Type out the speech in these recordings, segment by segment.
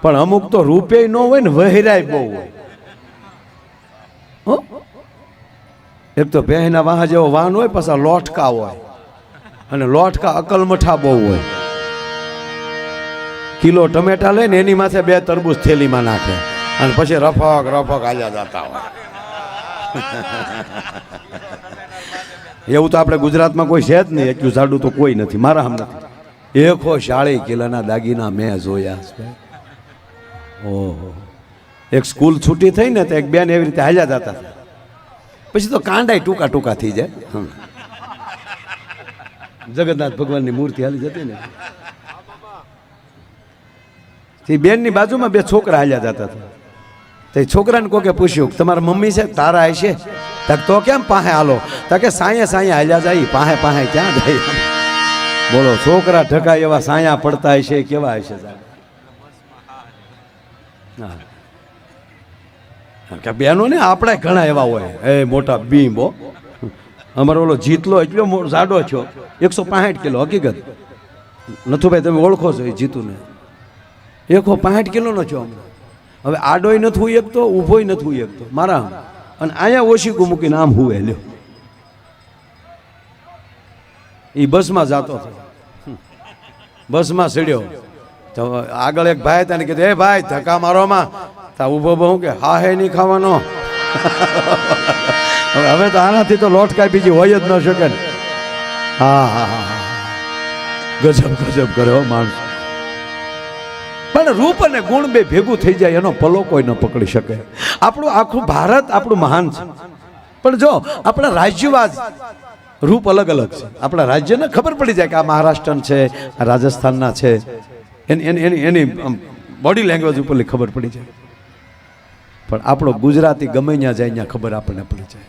પણ અમુક તો રૂપે ન હોય ને વહેરાય બહુ હોય. એક તો ભેંના વાહ જેવો વાહન હોય, પાછા લોટકા હોય, અને લોટકા અકલમઠા બહુ હોય. કિલો ટમેટા લઈને એની માથે 2 તરબૂચ થેલીમાં નાખે અને પછી રફક રફક હાલ્યા જતા હોય. એવું તો આપણે ગુજરાતમાં કોઈ છે જ નહીં, એટલું જાડું તો કોઈ નથી. મારા હમ નથી. 140 કિલોના દાગીના મેં જોયા છે. ઓહો, એક સ્કૂલ છૂટી થઈ ને તો એક બેન એવી રીતે હાલ્યા જતા, પછી તો કાંડાય ટૂંકા ટૂંકા થઈ જાય. જગન્નાથ ભગવાનની મૂર્તિ હાલી જતી ને, તે બેનની બાજુમાં 2 છોકરા હાલ્યા જતા હતા. તે છોકરાને કોકે પૂછ્યું, તમારા મમ્મી છે? તારા હશે. તો કેમ પાસે હાલો? તો કે સાયા સાયા હાલ્યા જાય, પાસે પાસે ક્યાં જાય? બોલો, છોકરા ઢકાય એવા સાયા પડતા હશે, કેવા હશે? કે બેનો ને આપણે ઘણા એવા હોય, એ મોટા બીંબો. અમારો ઓલો જીતલો એટલો જાડો છો, 165 કિલો. હકીકત નથુભાઈ, તમે ઓળખો છો એ જીતુને? 165 કિલોનો છો. હવે આડોય નથી હોય એક તો, ઊભોય નથી હોય એક તો. મારા અને અહીંયા ઓશીકું મૂકીને આમ હુવે લ્યો. એ બસમાં જતો હતો, બસમાં ચડ્યો તો આગળ એક ભાઈ તને કીધું, એ ભાઈ ધક્કા મારોમાં. તા ઊભો બહુ કે હા હે નહીં ખાવાનો. હવે તો આનાથી તો લોટકાઈ બીજી હોય જ ન શકે ને. હા હા હા, ગજબ ગજબ કરે હો માણસ. પણ રૂપ અને ગુણ બે ભેગું થઈ જાય એનો પલો કોઈ ન પકડી શકે. આપણું આખું ભારત આપણું મહાન છે, પણ જો આપણા રાજ્યવાદ રૂપ અલગ અલગ છે. આપણા રાજ્યને ખબર પડી જાય કે આ મહારાષ્ટ્ર છે, આ રાજસ્થાનના છે, એની બોડી લેંગ્વેજ ઉપરથી ખબર પડી જાય. પણ આપણો ગુજરાતી ગમે ત્યાં જાય ત્યાં ખબર આપણને પડી જાય.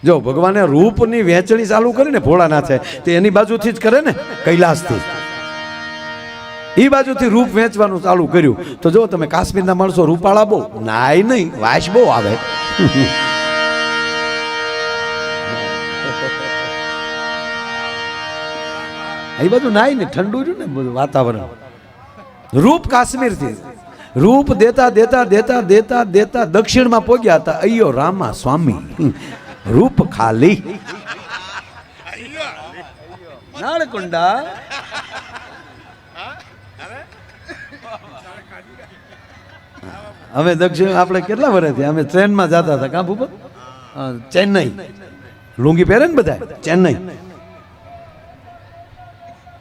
જો ભગવાને રૂપની વહેંચણી ચાલુ કરી ને ભોળાનાથે, તે એની બાજુથી જ કરે ને, કૈલાસથી. એ બાજુથી રૂપ વેચવાનું ચાલુ કર્યું. તો જો તમે કાશ્મીરના માણસો રૂપાળા બહુ નાય નહીં, વાસ બહુ આવે. એ બધું નાય ને ઠંડુ રહ્યું ને બધું વાતાવરણ. રૂપ કાશ્મીરથી રૂપ દેતા દેતા દેતા દેતા દેતા દક્ષિણમાં પહોંચ્યા હતા. અయ్યો રામા સ્વામી, રૂપ ખાલી નાળકુંડા. અમે દક્ષિણ આપણે કેટલા વર્ષથી અમે ટ્રેનમાં જતા હતા. કાં ભૂપત? ચેન્નઈ. લુંગી પહેરે ને બધા ચેન્નઈ.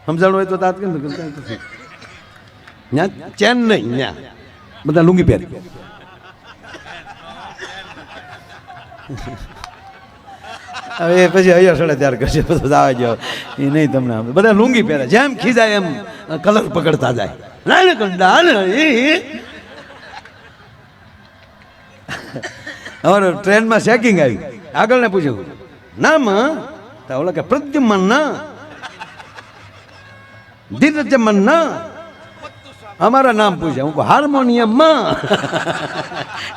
સમજાણું હોય તો તાત્કાલિક ચેન્નઈ ત્યાં બધા લુંગી પહેરે. હવે પછી અહીંયા સડે ત્યાર કરશે બધું આવે જાવ એ નહીં. તમને બધા લુંગી પહેરે, જેમ ખીજાય એમ કલર પકડતા જાય. અમારે ટ્રેનમાં ચેકિંગ આવી. આગળ ને પૂછ્યું નામ, ઓલા કે પ્રદ્યુમન ના, ધીરજમન ના. અમારા નામ પૂછ્યા. હું હાર્મોનિયમ માં,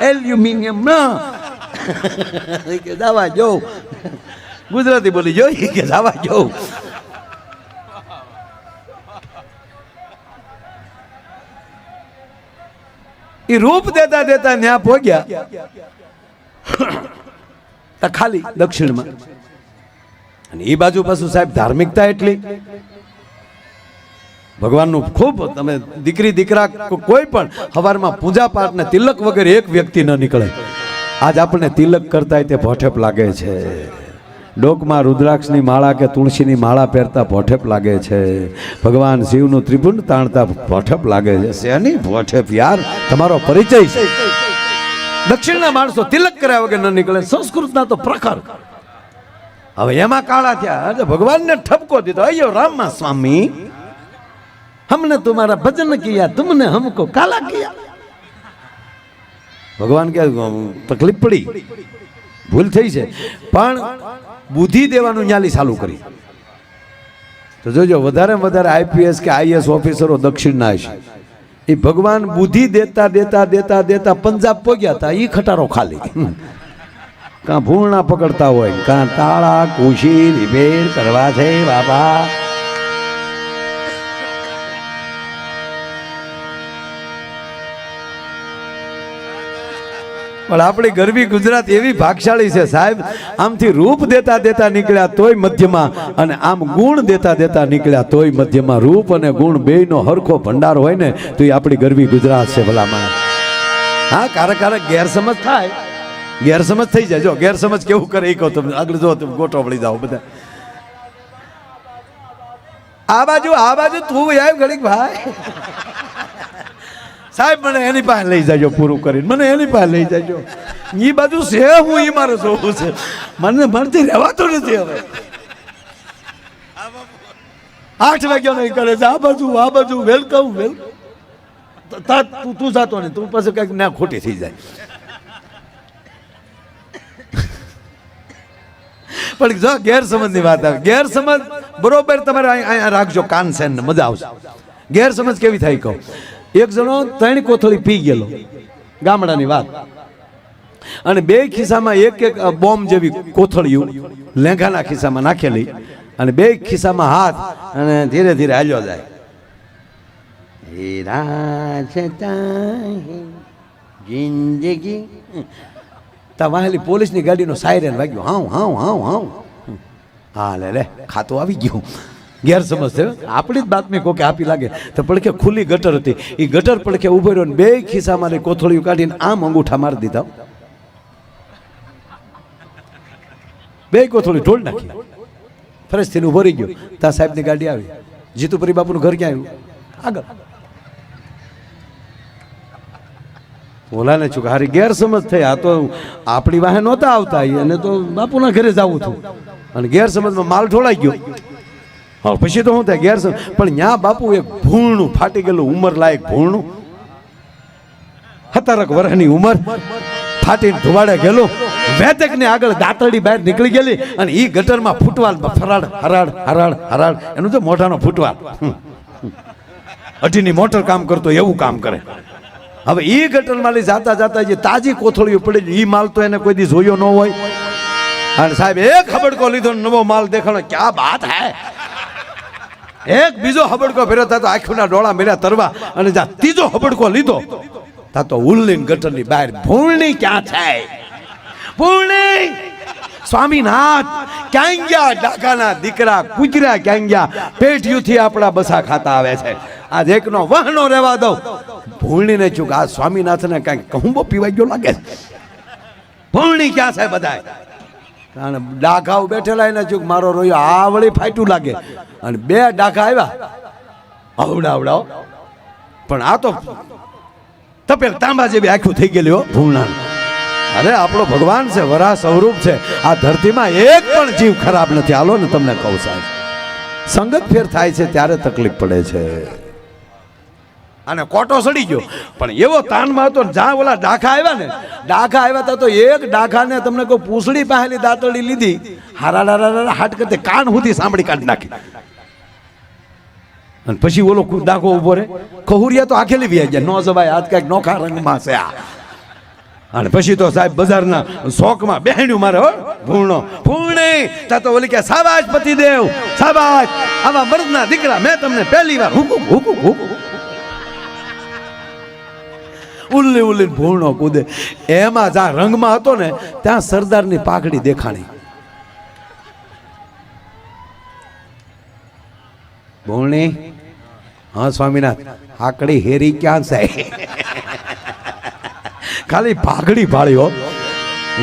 એલ્યુમિનિયમ ના. કે દાવા જો ગુજરાતી બોલી જોઈ કે દાવા જો. એ રૂપ દેતા દેતા ત્યાં પહોંચ્યા ખાલી દક્ષિણમાં. અને એ બાજુ પાછું સાહેબ ધાર્મિકતા એટલી. ભગવાનનું ખૂબ, તમે દીકરી દીકરા કોઈ પણ સવારમાં પૂજા પાઠ ને તિલક વગર એક વ્યક્તિ ન નીકળે. આજ આપણને તિલક કરતા તે ભોઠેપ લાગે છે. ડોકમાં રુદ્રાક્ષની માળા કે તુલસીની માળા પહેરતા ભોઠેપ લાગે છે. ભગવાન શિવનું ત્રિભુંડ તાણતા ભોઠેપ લાગે છે. શેની ભોઠેપ યાર? તમારો પરિચય છે. દક્ષિણના માણસો તિલક કર્યા વગર ન નીકળે. સંસ્કૃતના તો પ્રખર. હવે એમાં કાળા થયા. ભગવાનને ઠપકો દીધો, અయ్યો રામા સ્વામી, हमने तुम्हारा भजन किया, तुमने हमको काला किया. ભગવાન કે તકલીફ પડી, ભૂલ થઈ છે, પણ બુદ્ધિ દેવાનું ન્યાલી ચાલુ કરી. તો જોજો વધારે વધારે આઈપીએસ કે આઈએસ ઓફિસરો દક્ષિણના હશે. એ ભગવાન બુદ્ધિ દેતા દેતા દેતા દેતા પંજાબ પહોંચ્યા હતા. એ ખટારો ખાલી. કાં ભૂણા પકડતા હોય, કાં તાળા કુશી રિપેર કરવા છે બાબા. પણ આપણી ગરવી ગુજરાત એવી ભાગશાળી છે સાહેબ, આમથી રૂપ દેતા દેતા નીકળ્યા તોય મધ્યમાં, અને આમ ગુણ દેતા દેતા નીકળ્યા તોય મધ્યમાં. રૂપ અને ગુણ બેયનો હરખો ભંડાર હોય ને તો એ આપણી ગરવી ગુજરાત છે ભલામણ. હા, ક્યારેક ગેરસમજ થાય, ગેરસમજ થઈ જાય. જો ગેરસમજ કેવું કરે એ કહો તમને, આગળ જો તમે ગોટો વળી જાઓ બધા. આ બાજુ તું આવ્યો ઘડીક ભાઈ સાહેબ, મને એની પાસે લઈ જાજો પૂરું કરીને, મને એની પાસે લઈ જાજો. એ બાજુ છે હું એ મારે જોવું છે, મને મળતી રહેવાતું નથી હવે. 8 વાગ્યા નહીં કરે છે આ બાજુ વેલકમ તું જાતો નહીં, તું પાસે કઈક ના ખોટી થઈ જાય. પણ જો ગેરસમજ ની વાત આવે, ગેરસમજ બરોબર તમારે અહીંયા રાખજો, કાન સેન મજા આવશે. ગેરસમજ કેવી થાય કહો. એક જણો 3 કોથળી પી ગયેલો, ગામડાની વાત, અને 2 ખિસ્સામાં એક બોમ્બ જેવી કોથળીઓ લેંઘાના ખિસ્સામાં નાખેલી, અને 2 ખિસ્સામાં હાથ, અને ધીરે ધીરે હાલ્યો જાય. જિંદગી તમારી પોલીસની ગાડીનો સાયરન વાગ્યો, હાવ. હા લે ખાતું આવી ગયું. ગેરસમજ છે, આપણી જ બાતમી કોકે આપી લાગે તો પડખે ખુલ્લી ગટર હતી, એ ગટર પડખે ઉભો રહ્યો ને 2 ખિસ્સામાં કોથળીઓ કાઢીને આમ અંગૂઠા મારી દીધા. 2 કોથળી ઢોળ નાખી, ફરજથી ઉભો રહી ગયો. ત્યાં સાહેબની ગાડી આવી. જીતુપુરી બાપુનું ઘર ક્યાં આવ્યું? આગળ. ઓલાને ચૂક હારી ગેરસમજ થઈ. આ તો આપણી વાહે નહોતા આવતા, અને તો બાપુના ઘરે જવું હતું, અને ગેરસમજમાં માલ ઢોળાઈ ગયો. હા, પછી તો શું થાય ગેરસમજ. પણ ન્યા બાપુ એક ભૂણનું ફાટી ગયેલું, ઉંમર લાયક ભૂણનું, 17 વર્ષની ઉંમર, ફાટીને ધુવાડે ગયેલું. વેતક ને આગળ દાંતરડી બહાર નીકળી ગયેલી, અને એ ગટરમાં ફૂટવાલ ફરાડ હરાડ એનું તો મોઢાનો ફૂટવાલ, 18ની મોટર કામ કરતો એવું કામ કરે. હવે એ ગટરમાં લઈ જાતા જે તાજી કોથળીઓ પડી, એ માલ તો એને કોઈ દી જોયો ન હોય. અને સાહેબ એક હબડકો લીધો, નવો માલ દેખાણો, ક્યાં વાત હે. એક બીજો હબડકો ફેર્યો તો આંખના ડોળા મેળ્યા તરવા, અને જ્યાં ત્રીજો હબડકો લીધો તા તો ઉલ્લીન ગટરની બહાર ભૂલણી ક્યાં છે? ભૂલણી સ્વામીનાથ ક્યાં ગયા? ડાકાના દીકરા કુતરા ક્યાં ગયા? પેટીયુંથી આપણા બસા ખાતા આવે છે. આજ એકનો વહનો રહેવા દો. ભૂલણીને ચૂક આ સ્વામીનાથને કાંઈક કહુંબો પીવાઈ ગયો લાગે. ભૂલણી ક્યાં છે બધાય? અને ડાઘાઓ બેઠેલા એને ચૂક મારો રોયો આવળી ફાટ્યું લાગે, અને 2 ડાઘા આવ્યા આવડાવડાવ. પણ આ તો તપેલ તાંબા જેવી આખું થઈ ગયેલી હો ભૂલણા. અરે આપણો ભગવાન છે, વરા સ્વરૂપ છે. આ ધરતીમાં એક પણ જીવ ખરાબ નથી. હાલો ને તમને કહું સાહેબ, સંગત ફેર થાય છે ત્યારે તકલીફ પડે છે. અને કોટો સડી ગયો, પણ એવો તાનમાં હતો, જ્યાં ઓલા ડાખા આવ્યા તો એક ડાખાને તમને કોઈ પૂંછડી પાહેલી દાંતરડી લીધી, હારા હાટ કરતે કાન સુધી સાંભળી કાઢી નાખી. અને પછી ઓલો ડાકો ઉભો રહે, ખહુરિયા તો આખેલી વ્યાઈ ગયા, નો જવાય, આજ કઈક નોખા રંગમાં છે આ. અને પછી તો સાહેબ બજારના શોકમાં બહેણ્યું મારે, હો ભૂણી તા તો ઓલી કે સાબાશ પતિદેવ, સાબાશ, આવા મર્દના દીકરા મેં તમને પહેલી વાર હુકુમ. ઉલ્લી ભૂણો કૂદે. એમાં જ્યાં રંગમાં હતો ને ત્યાં સરદારની પાઘડી દેખાણી. ભૂણી, હા સ્વામીનાથ, આકડી હેરી ક્યાં છે? ખાલી પાઘડી ભાળ્યો.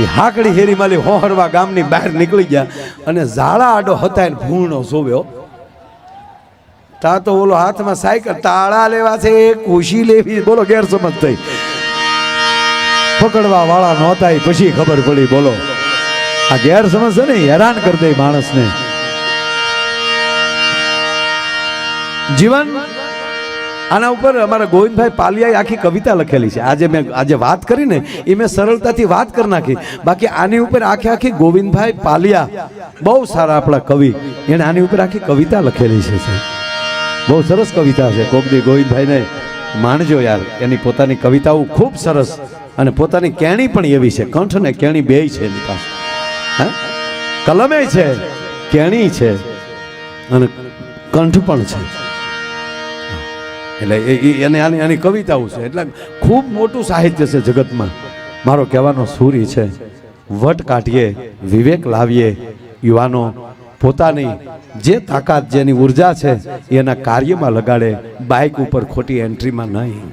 એ હાકડી હેરી માલી હોહરવા ગામની બહાર નીકળી ગયા, અને ઝાડા આડો હતા ભૂણો જોવ્યો. તા તો ઓલો હાથમાં સાયકલ, તાળા લેવા છે, ખુશી લેવી. બોલો ગેરસમજ થઈ. પકડવા વાળા નહોતા, પછી ખબર પડી. બોલો આ ગેરસમજ છે ને, હેરાન કરી દે માણસને. જીવન આના ઉપર અમારા ગોવિંદભાઈ પાલિયાએ આખી કવિતા લખેલી છે. આજે વાત કરી ને એ મેં સરળતાથી વાત કરી નાખી. બાકી આની ઉપર આખી ગોવિંદભાઈ પાલિયા બહુ સારા આપણા કવિ, એને આની ઉપર આખી કવિતા લખેલી છે. બહુ સરસ કવિતા છે. કોકદી ગોવિંદભાઈને માણજો યાર, એની પોતાની કવિતાઓ ખૂબ સરસ, અને પોતાની કેણી પણ એવી છે. કંઠ ને કેણી બેય છે એની પાસે. હા, કલમે છે, કેણી છે, અને કંઠ પણ છે. એટલે એને આની કવિતાઓ છે. એટલે ખૂબ મોટું સાહિત્ય છે જગતમાં. મારો કહેવાનો સૂરી છે, વટ કાઢીએ, વિવેક લાવીએ, યુવાનો પોતાની જે તાકાત જેની ઉર્જા છે એના કાર્યમાં લગાડે, બાઇક ઉપર ખોટી એન્ટ્રીમાં નહીં.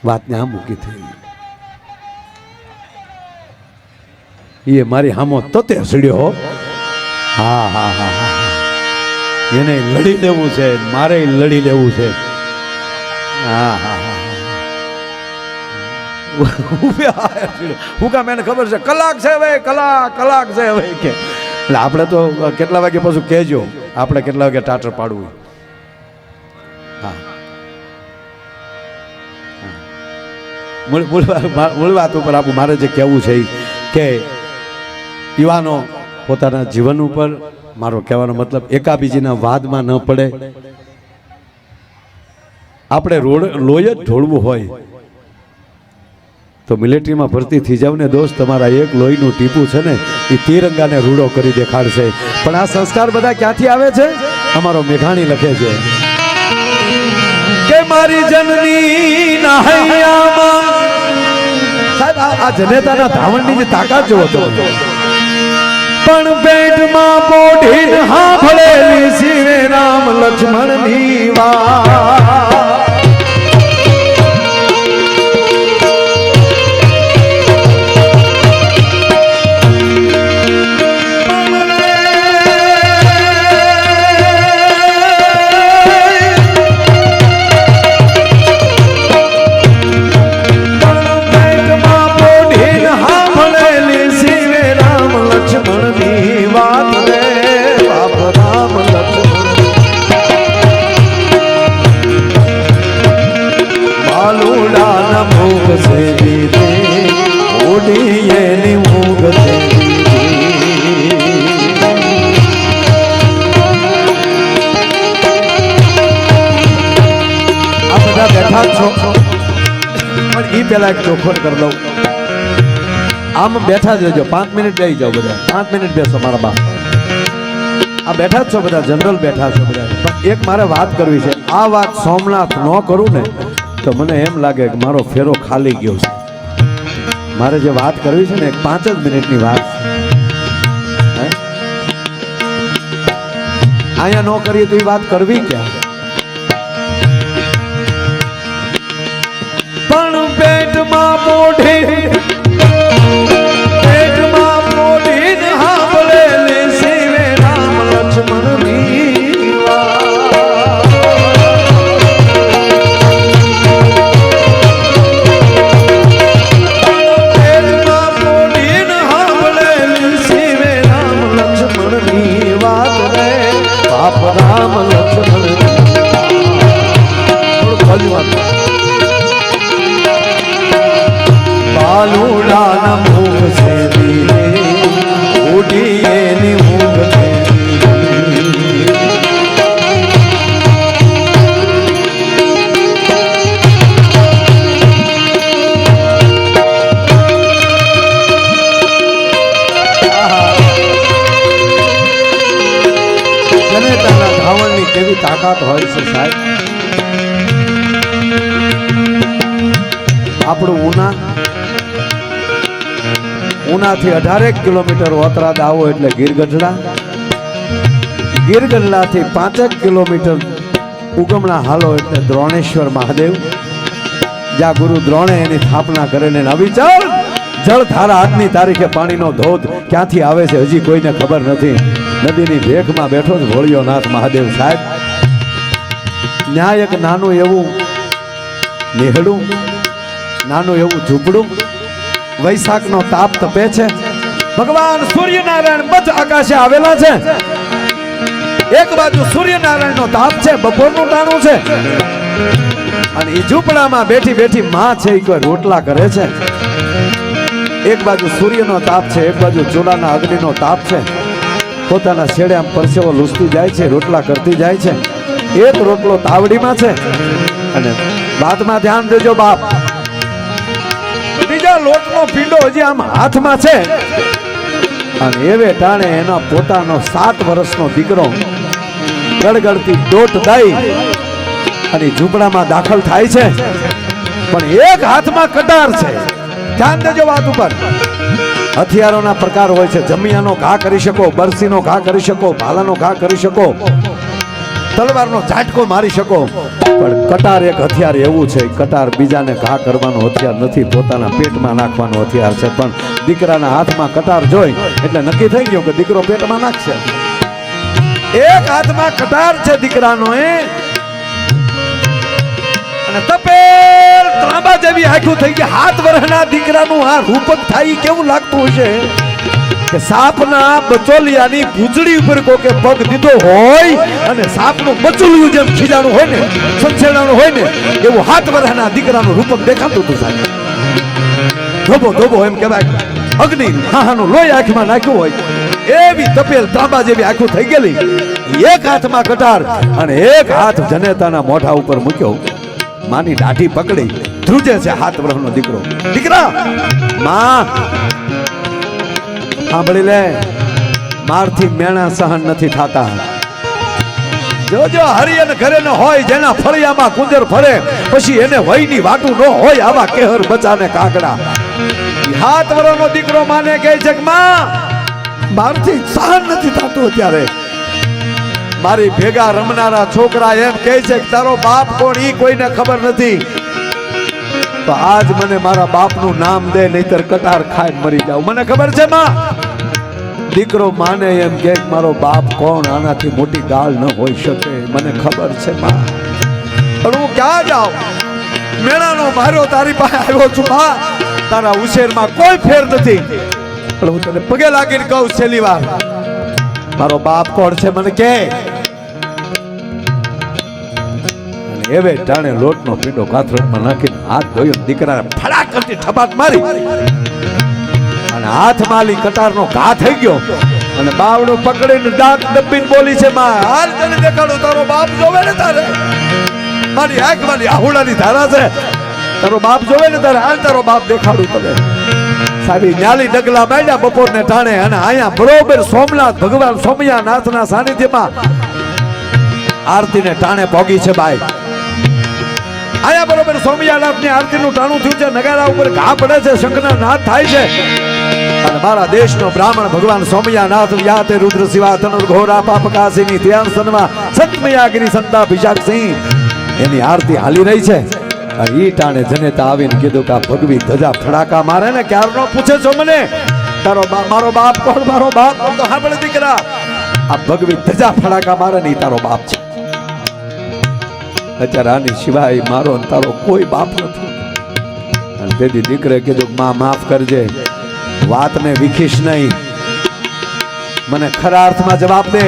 વાતને આ મૂકી થઈ એ મારી હામો તતે હસડ્યો. હા હા હા હા, એને લડી લેવું છે, મારે લડી લેવું છે. હા હા હા, હું કામ એને ખબર છે કલાક છે હવે, કલાક છે હવે કે એટલે આપણે તો કેટલા વાગે પાછું કહેજો, આપણે કેટલા વાગે ટાટર પાડવું. હા, મૂળ વાત ઉપર આપણું મારે જે કહેવું છે કે યુવાનો પોતાના જીવન ઉપર, મારો કહેવાનો મતલબ એકાબીજીના વાદમાં ન પડે. આપણે લોહી જ ઢોળવું હોય તો મિલિટરીમાં ભરતી થઈ જાવ ને દોસ્ત, તમારા એક લોહીનું ટીપું છે ને એ તિરંગાને રૂડો કરી દેખાડશે. પણ આ સંસ્કાર બધા ક્યાંથી આવે છે? અમારો મેઘાણી લખે છે કે મારી જનની ના હૈયામાં, સાહેબ આ જનેતાના ધાવણની જે તાકાત જોવો તો, પણ પેટમાં પોઢીને સાંભળેલી શિવે રામ લક્ષ્મણની વાત. પેલા એક ચોખવટ કરી દઉં, આમ બેઠા જ રહેજો, 5 મિનિટ બેસી જાઓ બધા, 5 મિનિટ બેસો મારા બાપ. આ બેઠા જ છો બધા, જનરલ બેઠા છો બધા, પણ એક મારે વાત કરવી છે. આ વાત સોમનાથ ન કરું ને તો મને એમ લાગે કે મારો ફેરો ખાલી ગયો છે. મારે જે વાત કરવી છે ને એક 5 જ મિનિટની વાત છે. અહીંયા ન કરીએ તો એ વાત કરવી ક્યાં? પણ પેટમાં પોઢી, પેટમાં પોઢીને સાંભળેલી શિવે રામ લક્ષ્મણની વાત. પેટમાં પોઢીને સાંભળેલી શિવે રામ લક્ષ્મણની વાત રે, બાપ રામ લક્ષ્મણ. થોડું ખાલી વાત, બાલુડાના મુખ છે દીરે, ઉડી એની મુખ છે. જનેતાના ધાવણની કેવી તાકાત હોય છે સાહેબ. આપણું ઉનાથી 18 કિલોમીટર ઓતરાદ આવો એટલે ગીરગઢડા, ગીરગઢડાથી 5 કિલોમીટર ઉગમણા હાલો એટલે દ્રોણેશ્વર મહાદેવ, જ્યાં ગુરુ દ્રોણે એની સ્થાપના કરીને અવિચળ જળધારા આજની તારીખે પાણીનો ધોધ ક્યાંથી આવે છે હજી કોઈને ખબર નથી. નદીની ભેખમાં બેઠો જ ભોળિયો નાથ મહાદેવ સાહેબ. ન્યાય એક નાનું એવું નેહડું, નાનું એવું ઝૂંપડું, વૈશાખનો તાપ તપે છે, ભગવાન સૂર્યનારાયણ મધ આકાશે આવેલા છે. એક બાજુ સૂર્યનારાયણનો તાપ છે, બપોરનું ટાણું છે, અને એ ઝૂંપડામાં બેઠી બેઠી માં છે એ કોઈ રોટલા કરે છે. એક બાજુ સૂર્યનો તાપ છે, એક બાજુ ચૂલાના અગ્નિનો તાપ છે. પોતાના છેડે આમ પરસેવો લૂસતી જાય છે, રોટલા કરતી જાય છે. એક રોટલો તાવડીમાં છે અને બાદમાં ધ્યાન દેજો બાપ, બીજા લોટનો પીંડો હજી આમ હાથમાં છે. અને એવે ટાણે એનો પોતાનો 7 વર્ષનો દીકરો ગળગળતી દોટ દઈ અને ઝૂંપડામાં દાખલ થાય છે. પણ એક હાથમાં કટાર છે ધ્યાન દેજો વાત ઉપર. હથિયારોના પ્રકાર હોય છે. જમિયાનો ઘા કરી શકો, બરસીનો ઘા કરી શકો, ભાલાનો ઘા કરી શકો, તલવારનો ઝાટકો મારી શકો, પણ કટાર એક હથિયાર એવું છે. કટાર બીજાને ઘા કરવાનો હથિયાર નથી, પોતાના પેટમાં નાખવાનો હથિયાર છે. પણ દીકરાના હાથમાં કટાર જોઈ એટલે નક્કી થઈ ગયું કે દીકરો પેટમાં નાખશે. એક હાથમાં કટાર છે દીકરાનો અને તપેલ ત્રાંબા જેવી આંખો થઈ ગઈ. 7 વર્ષના દીકરાનું આ રૂપક થાય કેવું લાગતું હશે કે સાપના બચોલિયાની પૂંછડી ઉપર કોકે પગ દીધો હોય અને સાપનું બચોલિયું જેમ ખીજાણું હોય ને, સંસેડાણું હોય ને, એવું 7 વર્ષના દીકરાનું રૂપક દેખાતું હતું સાહેબ. ધોબો ધોબો એમ કહેવાય, અગ્નિ હાહાનું લોહી આંખમાં નાખ્યું હોય એવી તપેલ ત્રાંબા જેવી આંખો થઈ ગયેલી. એક હાથમાં કટાર અને એક હાથ જનેતાના મોઢા ઉપર મૂક્યો. માની દાઢી પકડી ધ્રુજે છે 7 વર્ષનો દીકરો. દીકરા, માં સાંભળી લે, મારથી મેણા સહન નથી થતા. જોજો હરિયન ઘરે ન હોય, જેના ફળિયામાં કુંદર ફરે પછી એને વયની વાટું ન હોય, આવા કેહર બચાને કાગડા. 7 વર્ષનો દીકરો માને કહે છે કે માં, મારથી સહન નથી થતું. અત્યારે મારી ભેગા રમનારા છોકરા એમ કહે છે કે તારો બાપ કોણ ઈ કોઈને ખબર નથી. તો આજ મને મારા બાપનું નામ દે, નહીતર કટાર ખાઈને મરી જાઉં. મને ખબર છે માં. દીકરો માને એમ કે મારો બાપ કોણ, આનાથી મોટી ગાળ ન હોઈ શકે. મને ખબર છે માં, પણ હું ક્યાં જાઉં? મેણાનો માર્યો તારી પાસે આવ્યો છું માં. તારા ઉછેરમાં કોઈ ફેર નથી, પણ હું તને પગે લાગીને કહું છેલ્લી વાર, મારો બાપ કોણ છે મને કે. એવે ટાણે લોટનો પીંડો કાથરણમાં નાખીને હાથ ધોયો. દીકરાને ફડાક કરતી ઠપાટ મારી અને હાથમાં આલી કટારનો ઘા થઈ ગયો અને બાવડું પકડીને દાંત દબીને બોલી છે, માં હાલ તને દેખાડું, તારો બાપ જોવે ને તારે. મારી આંખમાં આહુડાની ધારા છે, તારો બાપ જોવે ને તારે. હાલ તારો બાપ દેખાડું તને. સાબી ન્યાલી ડગલા માંડ્યા બપોરને ટાણે અને અહીંયા બરોબર સોમનાથ ભગવાન સોમયાનાથના સાનિધ્યમાં આરતીને ટાણે પોગી છે બાઈ. આયા બરોબર સોમયાનાથની આરતીનું ટાણું થયું છે. નગારા ઉપર ઘા પડે છે, શંખના નાદ થાય છે અને મારા દેશનો બ્રાહ્મણ ભગવાન સોમયાનાથ યાતે રુદ્ર શિવા તનુર ઘોરા પાપકાસિની ત્યાંસનમાં સંતમયાગિરી સંતાભિષાક સિંહ એની આરતી હાલી રહી છે. અને ઈ ટાણે જનેતા આવીને કીધું કે આ ભગવી ધજા ફડાકા મારે ને ક્યારનો પૂછે છો મને, તારો બાપ મારો બાપ કોણ? મારો બાપ તો સાંભળ દીકરા, આ ભગવી ધજા ફડાકા મારે ને ઈ તારો બાપ છે. અત્યારે આની સિવાય મારો ને તારો કોઈ બાપ નથી. અને તેથી દીકરે કીધું માં માફ કરજે, વાતને વિખીશ નહીં, મને ખરા અર્થમાં જવાબ દે.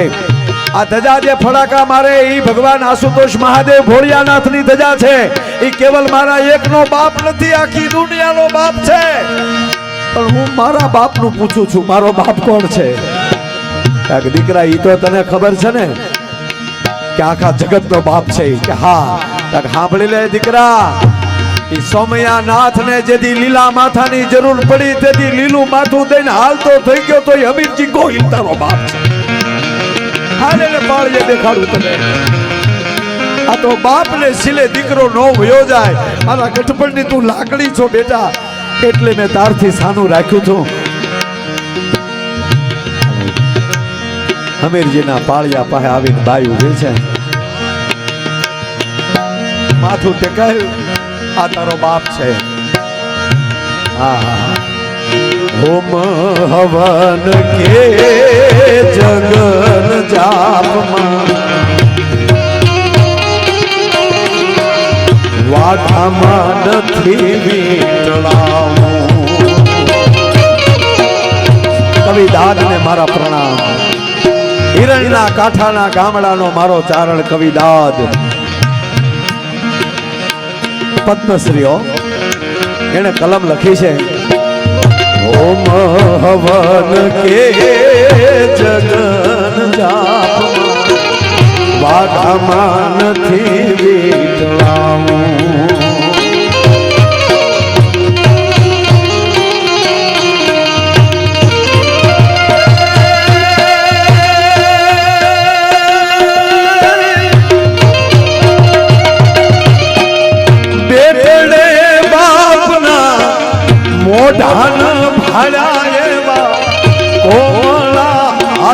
આ ધજા જે ફડાકા મારે ઈ ભગવાન આશુતોષ મહાદેવ ભોળિયાનાથની ધજા છે. ઈ કેવલ મારા એકનો બાપ નથી, આખી દુનિયાનો બાપ છે. પણ હું મારા બાપનું પૂછું છું, મારો બાપ કોણ છે? કાક દીકરા, ઈ તો તને ખબર છે ને કે આખા જગતનો બાપ છે. કે હા, કાક સાંભળી લે દીકરા, ઈ સોમયાનાથને જેથી લીલા માથાની જરૂર પડી તેથી લીલું માથું દઈને હાલતો થઈ ગયો તો હમીરજી ગોહિલ તારો બાપ છે. હાલે ને પાળીએ દેખાડું તને. આ તો બાપને સિલે દીકરો નો વયો જાય. મારા ગઠપણની તું લાકડી છો બેટા, એટલે મેં તારથી સાનું રાખ્યું છું. હમીરજીના પાળિયા પાસે આવીને બાઈ ઉભી છે, માથું ટેકાયું. આ તારો બાપ છે. હોમ હવન કે જગન જાપમાં વાઢામાં નથી વીટળાવું. કવિ દાદને મારા પ્રણામ. હિરણના કાંઠાના ગામડાનો મારો ચારણ કવિ દાદ, પદ્મશ્રીઓ એને કલમ લખી છે. ઓમ હવન કે જગન જાપમાં વાઘામાં નથી વીટળાવું.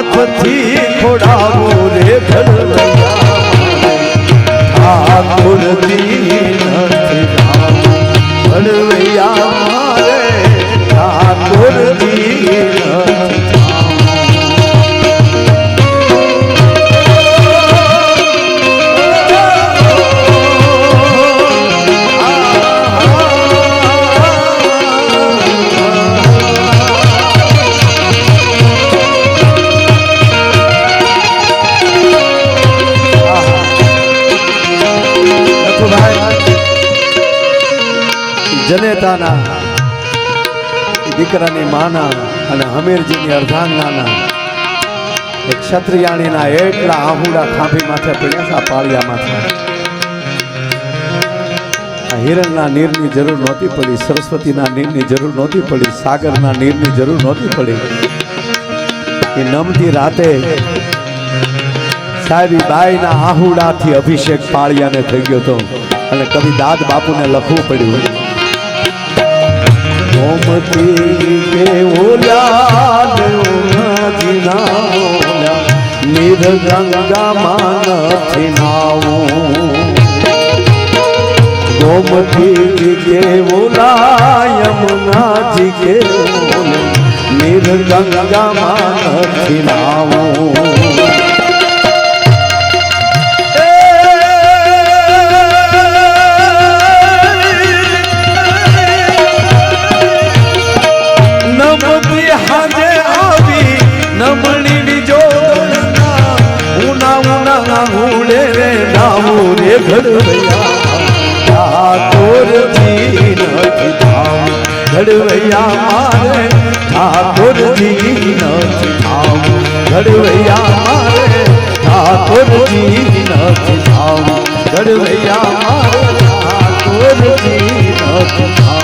હાથથી ખોડાવો રે ઘડવૈયા ઠાકોર દીન ઘડવૈયા મારે ઠાકોર દીન જનેતાના દીકરાની માના અને હમીરજીની અર્ધાંગનાના એક ક્ષત્રિયાણીના એટલા આહુડા ખાંભી માથે પડ્યા છે આ પાળિયા માથે. આ હિરણના નીરની જરૂર નહોતી પડી, સરસ્વતીના નીરની જરૂર નહોતી પડી, સાગરના નીરની જરૂર નહોતી પડી. એ નમતી રાતે સાહેબી બાઈના આહુડાથી અભિષેક પાળિયાને થઈ ગયો હતો અને કવિ દાદ બાપુને લખવું પડ્યું. ગોમતી કે ઓલા જીના ઓલા નિર્ગંગામાં નથી નાવું. ગોમતી કે ઓલા યમુનાજી કે ઓલા નિર્ગંગામાં નથી નાવું. નમણી બીજો ઉના ઉના ઉડે રે નાવું રે ઘડવૈયા ઠાકોરજી નથી થાવ ઘડવૈયા મારે ઠાકોરજી નથી થાવ ઘડવૈયા મારે ઠાકોરજી નથી થાવ ઘડવૈયા મારે ઠાકોરજી નથી થાવ.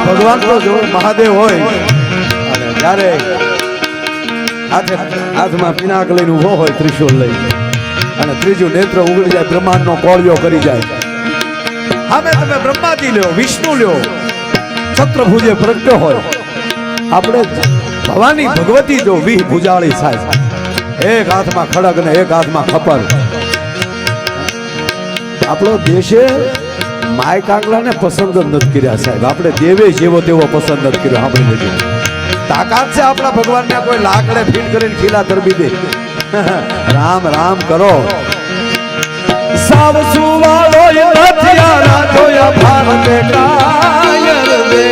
ભગવાન તો જો મહાદેવ હોય અને જ્યારે હાથમાં પિનાક લઈને ઉભો હોય ત્રિશુલ લઈ અને ત્રીજું નેત્ર ઉગડી જાય, બ્રહ્માંડનો કોળિયો કરી જાય. સામે તમે બ્રહ્માજી લ્યો, વિષ્ણુ લ્યો, છત્રભુજે પ્રગટ્યો હોય. આપણે ભવાની ભગવતી જો વી ભુજાળી સાહેબ, એક હાથમાં ખડગ ને એક હાથમાં ખપર. આપણો દેશે માય કાગલાને પસંદ જ નથી કર્યા સાહેબ. આપણે દેવે જેવો તેવો પસંદ નથી કર્યો. આપણે બધું તાકાત છે આપણા ભગવાનને કોઈ લાકડે ફીટ કરીને ખીલા તરબી દે. રામ રામ કરો. સાવ સુવાળો હથિયારા જોયા ભારતે કાયર દે.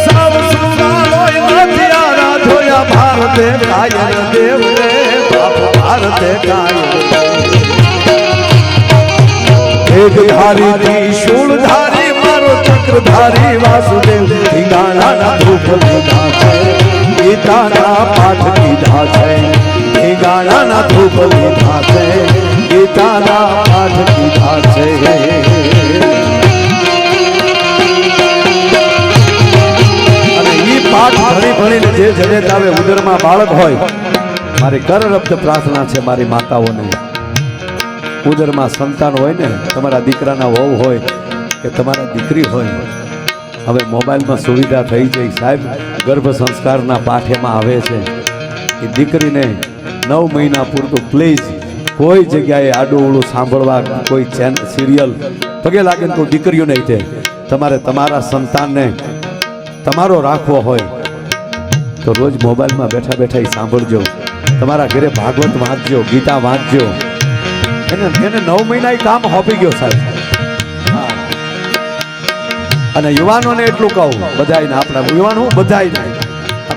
સાવ સુવાળો હથિયારા જોયા ભારતે કાયર દેવ રે ભારતે કાયર. ધારી ત્રિશૂળધારી મારો ચક્રધારી વાસુદેવ ઢીંગાણાના ધૂપ લીધા છે, ગીતાના પાઠ કીધા છે. ઢીંગાણાના ધૂપ લીધા છે, ગીતાના પાઠ કીધા છે. અને ઈ પાઠ ભણી ભણીને જે જનેતાવે ઉદરમાં બાળક હોય, મારી કરરબ્ધ પ્રાર્થના છે મારી માતાઓને, ઉદરમાં સંતાન હોય ને, તમારા દીકરાના વહુ હોય કે તમારા દીકરી હોય, હવે મોબાઈલમાં સુવિધા થઈ જાય સાહેબ. ગર્ભ સંસ્કારના પાઠ એમાં આવે છે. એ દીકરીને 9 મહિના પૂરતું પ્લીઝ કોઈ જગ્યાએ આડું ઉડું સાંભળવા, કોઈ સિરિયલ પગે લાગે ને તો દીકરીઓને તે તમારે તમારા સંતાનને તમારો રાખવો હોય તો રોજ મોબાઈલમાં બેઠા બેઠા એ સાંભળજો. તમારા ઘરે ભાગવત વાંચજો, ગીતા વાંચજો. એને 9 મહિના એ કામ હોપી ગયો સાહેબ. અને યુવાનોને એટલું કહું, બધાને, આપણા યુવાન હું બધાને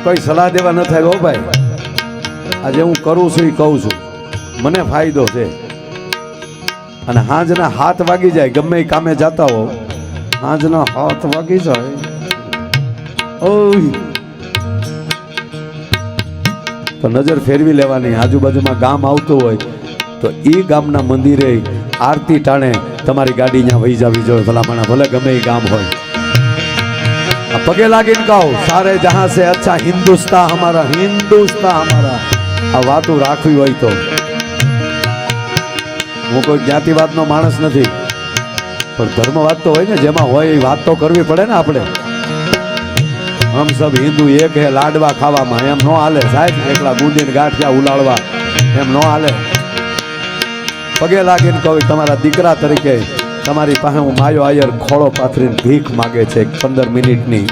કોઈ સલાહ દેવા ન થાય. હો ભાઈ, આજે હું કરું છું એ કહું છું, મને ફાયદો છે. અને હાંજના 7 વાગી જાય, ગમે એ કામે જતા હો, હાંજના 7 વાગી જાય, તો નજર ફેરવી લેવાની. આજુબાજુમાં ગામ આવતું હોય તો એ ગામના મંદિરે આરતી ટાણે તમારી ગાડી ત્યાં વહી જવી જોઈએ. ભલામણા ભલે ગમે એ ગામ હોય, પગે લાગીને કહો, સારે જહાં સે અચ્છા હિન્દુસ્તા હમારા, હિન્દુસ્તા હમારા. આ વાતો રાખવી હોય તો, હું કોઈ જ્ઞાતિવાદનો માણસ નથી, પણ ધર્મવાદ તો હોય ને, જેમાં હોય એ વાત તો કરવી પડે ને આપણે. હમ સબ હિન્દુ એક હે લાડવા ખાવામાં, એમ નો હાલે સાહેબ. એકલા બુંદીને ગાંઠિયા ઉલાળવા એમ નો હાલે. પગે લાગીને કહું, તમારા દીકરા તરીકે તમારી પાસે હું માયો આયર ખોળો પાથરીને ભીખ માગે છે 15 મિનિટની.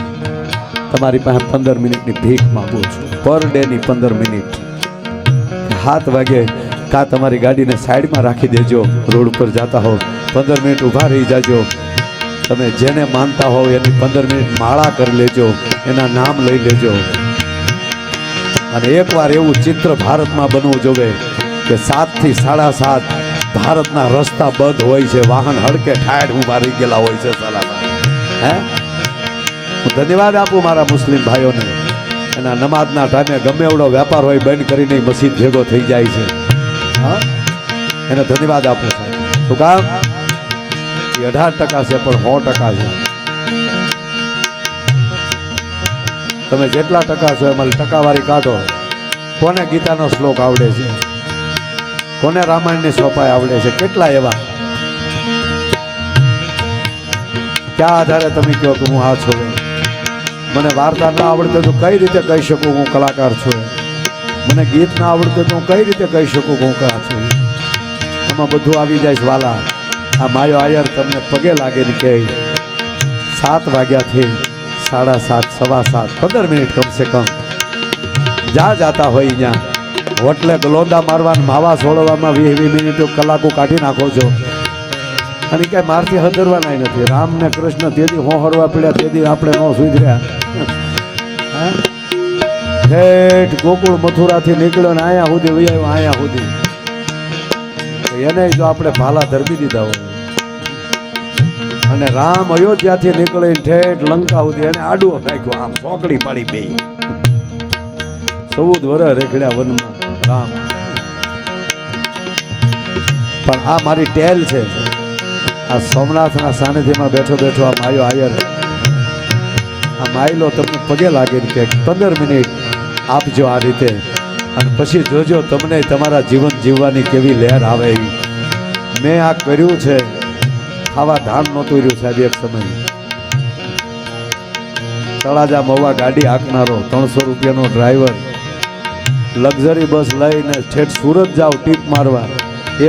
તમારી પાસે 15 મિનિટની ભીખ માગું છું, પર ડેની 15 મિનિટ. 7 વાગે કાં તમારી ગાડીને સાઈડમાં રાખી દેજો, રોડ ઉપર જતા હો 15 મિનિટ ઊભા રહી જાજો. તમે જેને માનતા હોવ એની 15 મિનિટ માળા કરી લેજો, એના નામ લઈ લેજો. અને એકવાર એવું ચિત્ર ભારતમાં બનવું જોવે કે 7 થી 7:30 ભારતના રસ્તા બંધ હોય છે, વાહન હડકે ઠાઠ ઊભા રહી ગયેલા હોય છે. સલામત હે, હું ધન્યવાદ આપું મારા મુસ્લિમ ભાઈઓને. એના નમાઝના ટાઈમે ગમે એવડો વેપાર હોય બંધ કરીને મસ્જિદ ભેગો થઈ જાય છે. હા, એને ધન્યવાદ આપું છું. શું કામ? એ 18% છે, પણ 100% છે. તમે જેટલા ટકા છો એમાં ટકાવારી કાઢો. કોને ગીતાનો શ્લોક આવડે છે? કોને રામાયણની સોપાઈ આવડે છે? કેટલા એવા? ક્યાં આધારે તમે કહો કે હું આ છું? મને વાર્તા ના આવડતે તો કઈ રીતે કહી શકું હું કલાકાર છું? મને ગીત ના આવડતે તો હું કઈ રીતે કહી શકું હું કલા છું? આમાં બધું આવી જાય વાલા. આ માયો આયર તમને પગે લાગે ને કે 7 વાગ્યાથી 7:30, 7:15, 15 મિનિટ કમસે કમ જાતા હોય ત્યાં હોટલે ગલોંદા મારવાના, માવા છોડવામાં 20 મિનિટ કલાકો કાઢી નાખો છો. અને ક્યાંય મારથી હદરવાના નથી. રામ ને કૃષ્ણ તેથી હોહરવા પીડ્યા, તેથી આપણે ન સુધર્યા. ઠેઠ ગોકુળ મથુરાથી નીકળ્યો ને આયા સુધી વૈયાયો, આયા સુધી. એને જો આપણે ભાલા ધરબી દીધા હોય. અને રામ અયોધ્યાથી નીકળીને ઠેઠ લંકા સુધી એને આડું નાખ્યું, આમ ચોકડી પાડી બે. 14 વર્ષ રેખડ્યા વનમાં રામ. પણ આ મારી ટેલ છે. આ સોમનાથના સાનિધ્યમાં બેઠો બેઠો આ માયો આયર, આ માયલો તમને પગે લાગે કે 15 મિનિટ આપજો આ રીતે. અને પછી જોજો તમને તમારા જીવન જીવવાની કેવી લહેર આવે. મેં આ કર્યું છે. ખાવા ધાન નહોતું રહ્યું સાહેબ. એક સમય તળાજા મહુવા ગાડી હાંકનારો, 300 રૂપિયાનો ડ્રાઈવર, લક્ઝરી બસ લઈને ઠેઠ સુરત જાવ ટીપ મારવા.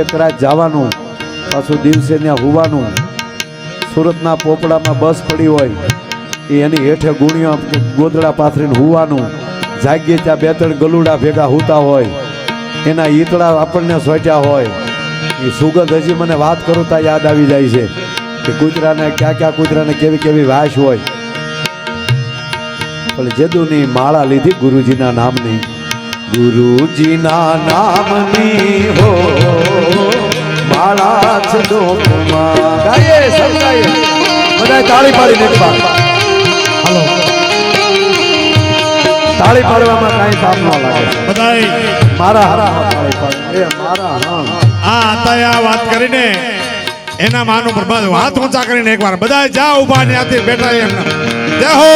1 રાત જવાનું, પાછું દિવસે ત્યાં હોવાનું. સુરતના પોપડામાં બસ પડી હોય, એની હેઠે ગુણિયા ગોદડા પાથરીને હોવાનું. જાગીએ ત્યાં 2-3 ગલુડા ભેગા હોતા હોય, એના ઈતળા આપણને સોટ્યા હોય. એ સુગંધ હજી મને વાત કરું ત્યાં યાદ આવી જાય છે કે કૂતરાને ક્યાં કૂતરાને કેવી કેવી વાસ હોય. પણ જેદુની માળા લીધી ગુરુજીના નામની, ગુરુજીના નામની હો માળા છે ડોકમાં. ગાઈએ સમજાય બધા તાળી પાડીને એક વાર. હાલો, તાળી પાડવામાં કાંઈ પાપ ન લાગે. બધાય મારા હારા તાળી પાડે. એ મારા હા આ વાત કરીને એના માનું પ્રભાત હાથ ઊંચા કરીને એકવાર બધા જા ઉભા ને આથી બેઠા એમના જય હો.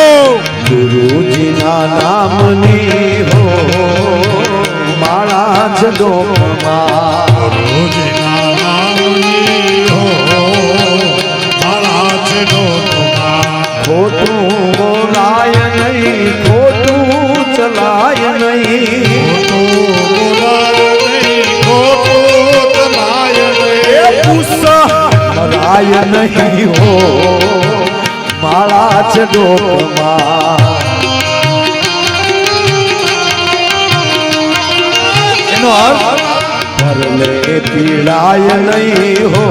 ગુરુજીના નામની હો માળા છે ડોકમાં, ગુરુજીના નામ છે ડોકમાં ખોટું બોલાય નહીં, ખોટું ચલાય નહીં, ખોટું બોલાય નહીં, ખોટું ચલાય નહીં. મરાય નહીં હો માળા છે ડોકમાં. એનો અર્થ ભરલે પીડાય નહીં હો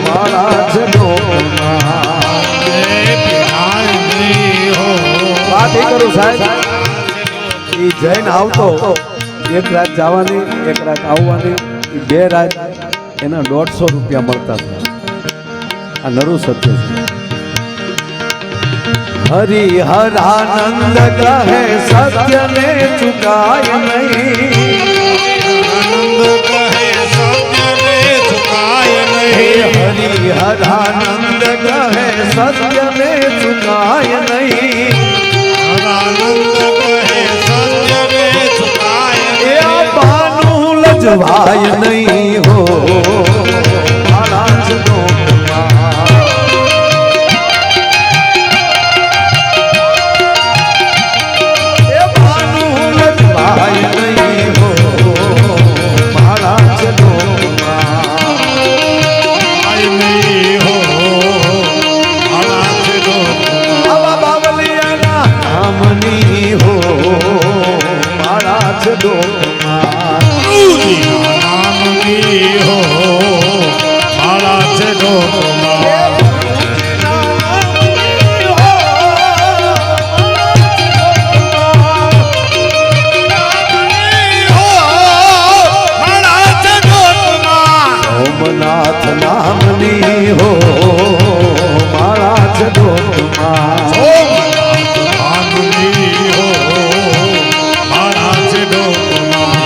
માળા છે ડોકમાં. પીડાય નહીં હો. વાત એ કરું સાહેબ, એ જૈન આવતો એક રાત જવાની એક રાત આવવાની, એ 2 રાત એના 150 રૂપિયા મળતા હતા. આ નરું સત્ય છે. હરિહરાનંદ કહે સત્યને ચુકાય નહીં, આનંદ કહે સત્યને ચુકાય નહીં. હરિહરાનંદ કહે સત્યને ચુકાય નહીં. આનંદ કહે સત્યને ચુકાય એ નહીં. બાનું લજવાય નહીં હો મારા જ ડોકમાં. એ બાનું લજવાય નહીં હો મારા જ ડોકમાં. આય નહીં હો મારા છે ડોકમાં. આવા બાવલિયાના નામની હો મારા જ ડોકમાં. ગુરુજીના નામની હો મારા છે ડોકમાં. મારા છે ડોકમાં. સોમનાથ નામની હો મારા જ ડોકમાં. નામની હો મારા છે ડોકમાં.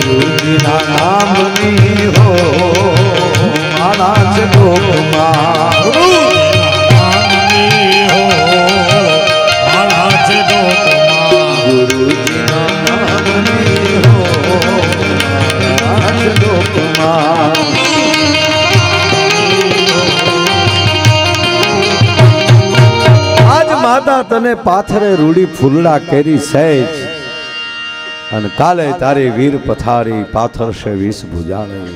ગુરુજીના નામની હો મારા જ ડોકમાં. નામની હો મારા છે ડોકમાં. ગુરુજીના નામની હો મારા જ ડોકમાં. આજ માતા તને પાથરે રૂડી ફૂલડા કેરી સહેજ, અને કાલે તારી વીર પથારી પાથરશે 20 ભુજાણી.